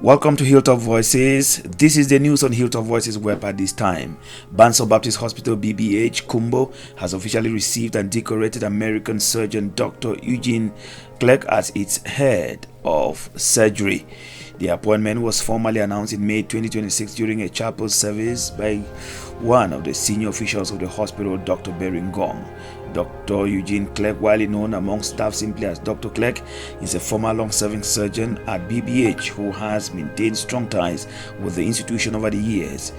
Welcome to Hilltop Voices. This is the news on Hilltopvoices Web at this time. Banso Baptist Hospital BBH, Kumbo, has officially received and decorated American surgeon Dr. Eugene Clark as its head of surgery. The appointment was formally announced in May 2026 during a chapel service by one of the senior officials of the hospital, Dr. Bering Gong. Dr. Eugene Clark, widely known among staff simply as Dr. Clark, is a former long-serving surgeon at BBH who has maintained strong ties with the institution over the years.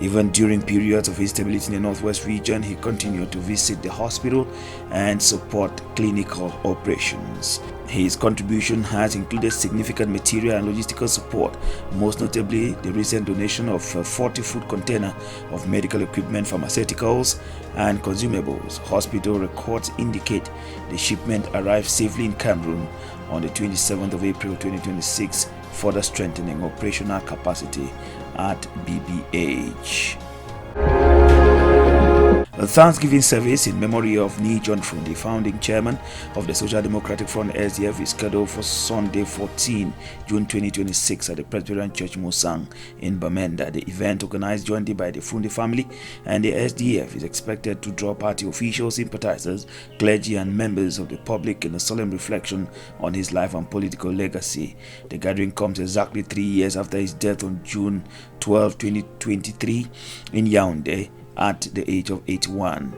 Even during periods of instability in the Northwest region, he continued to visit the hospital and support clinical operations. His contribution has included significant material and logistical support, most notably the recent donation of a 40-foot container of medical equipment, pharmaceuticals, and consumables. Hospital records indicate the shipment arrived safely in Cameroon on the 27th of April 2026, further strengthening operational capacity at BBH. A Thanksgiving service in memory of Ni John Frum, the founding chairman of the Social Democratic Front SDF, is scheduled for Sunday 14 June 2026 at the Presbyterian Church Musang in Bamenda. The event, organized jointly by the Fundi family and the SDF, is expected to draw party officials, sympathizers, clergy and members of the public in a solemn reflection on his life and political legacy. The gathering comes exactly 3 years after his death on June 12, 2023 in Yaoundé at the age of 81.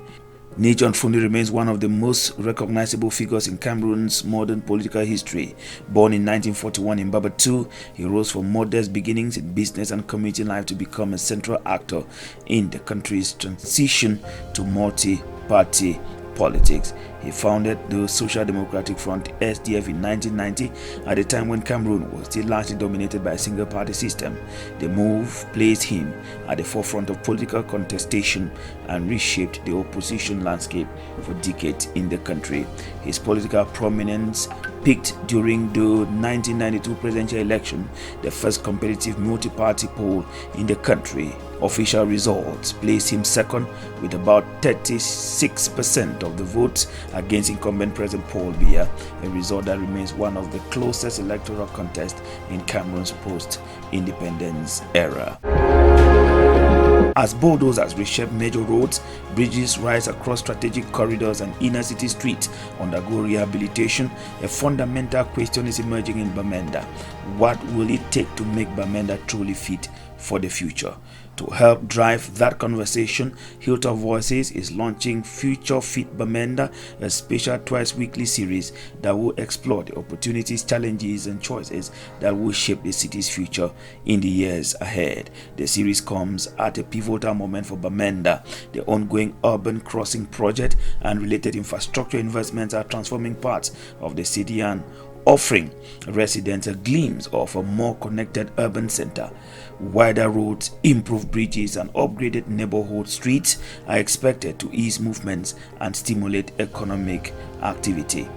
Ni John Frum remains one of the most recognizable figures in Cameroon's modern political history. Born in 1941 in Babatu, he rose from modest beginnings in business and community life to become a central actor in the country's transition to multi-party politics. He founded the Social Democratic Front SDF in 1990 at a time when Cameroon was still largely dominated by a single party system. The move placed him at the forefront of political contestation and reshaped the opposition landscape for decades in the country. His political prominence peaked during the 1992 presidential election, the first competitive multi-party poll in the country. Official results placed him second with about 36% of the votes against incumbent President Paul Biya, a result that remains one of the closest electoral contests in Cameroon's post-independence era. As bulldozers reshape major roads, bridges rise across strategic corridors, and inner city streets undergo rehabilitation, a fundamental question is emerging in Bamenda. What will it take to make Bamenda truly fit for the future? To help drive that conversation, Hilltop Voices is launching Future Fit Bamenda, a special twice-weekly series that will explore the opportunities, challenges, and choices that will shape the city's future in the years ahead. The series comes at a pivotal moment for Bamenda. The ongoing urban crossing project and related infrastructure investments are transforming parts of the city and offering residents a glimpse of a more connected urban center. Wider roads, improved bridges, and upgraded neighborhood streets are expected to ease movements and stimulate economic activity.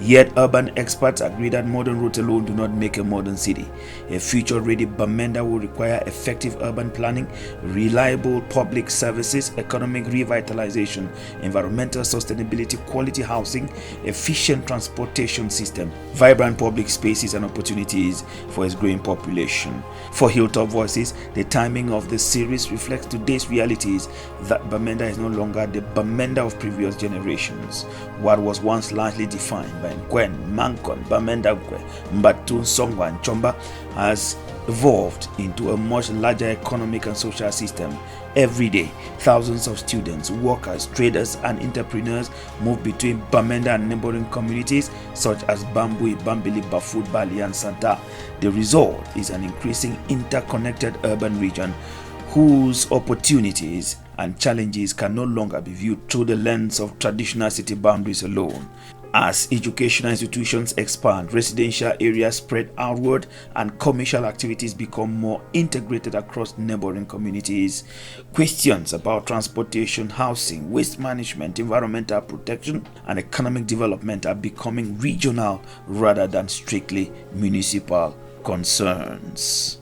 Yet urban experts agree that modern roads alone do not make a modern city. A future-ready Bamenda will require effective urban planning, reliable public services, economic revitalization, environmental sustainability, quality housing, efficient transportation system, vibrant public spaces, and opportunities for its growing population. For Hilltop Voices, the timing of the series reflects today's realities that Bamenda is no longer the Bamenda of previous generations. What was once largely defined by Nkwen, Mankon, Bamenda Nkwe, Mbatu, Songwa, and Chomba has evolved into a much larger economic and social system. Every day, thousands of students, workers, traders, and entrepreneurs move between Bamenda and neighboring communities such as Bambui, Bambili, Bafut, Bali, and Santa. The result is an increasing interconnected urban region whose opportunities and challenges can no longer be viewed through the lens of traditional city boundaries alone. As educational institutions expand, residential areas spread outward, and commercial activities become more integrated across neighboring communities, questions about transportation, housing, waste management, environmental protection, and economic development are becoming regional rather than strictly municipal concerns.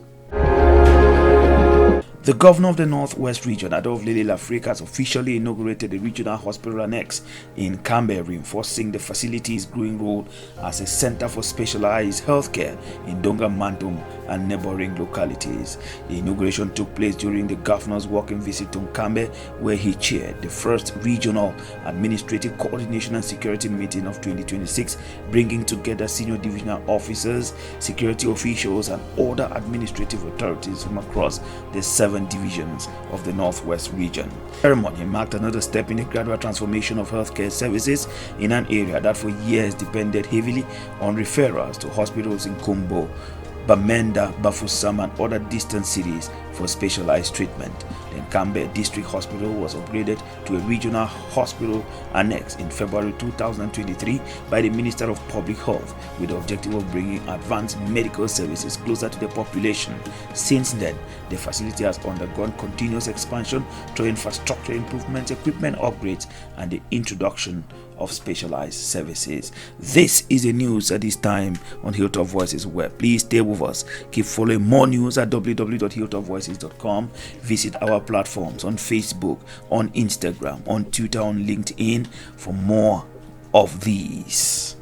The governor of the Northwest Region, Adolf-Lele Lafrique, has officially inaugurated the Regional Hospital Annex in Cambe, reinforcing the facility's growing role as a center for specialized healthcare in Donga Mantum and neighboring localities. The inauguration took place during the governor's working visit to Cambe, where he chaired the first Regional Administrative Coordination and Security Meeting of 2026, bringing together senior divisional officers, security officials, and other administrative authorities from across the 7 divisions of the Northwest region. The ceremony marked another step in the gradual transformation of healthcare services in an area that for years depended heavily on referrals to hospitals in Kumbo, Bamenda, Bafoussam, and other distant cities for specialized treatment. The Cambe District Hospital was upgraded to a regional hospital annex in February 2023 by the Minister of Public Health, with the objective of bringing advanced medical services closer to the population. Since then, the facility has undergone continuous expansion through infrastructure improvements, equipment upgrades, and the introduction of specialized services. This is the news at this time on Hilltop Voices Web. Please stay with us. Keep following more news at www.hilltopvoices.com. Visit our platforms on Facebook, on Instagram, on Twitter, on LinkedIn for more of these.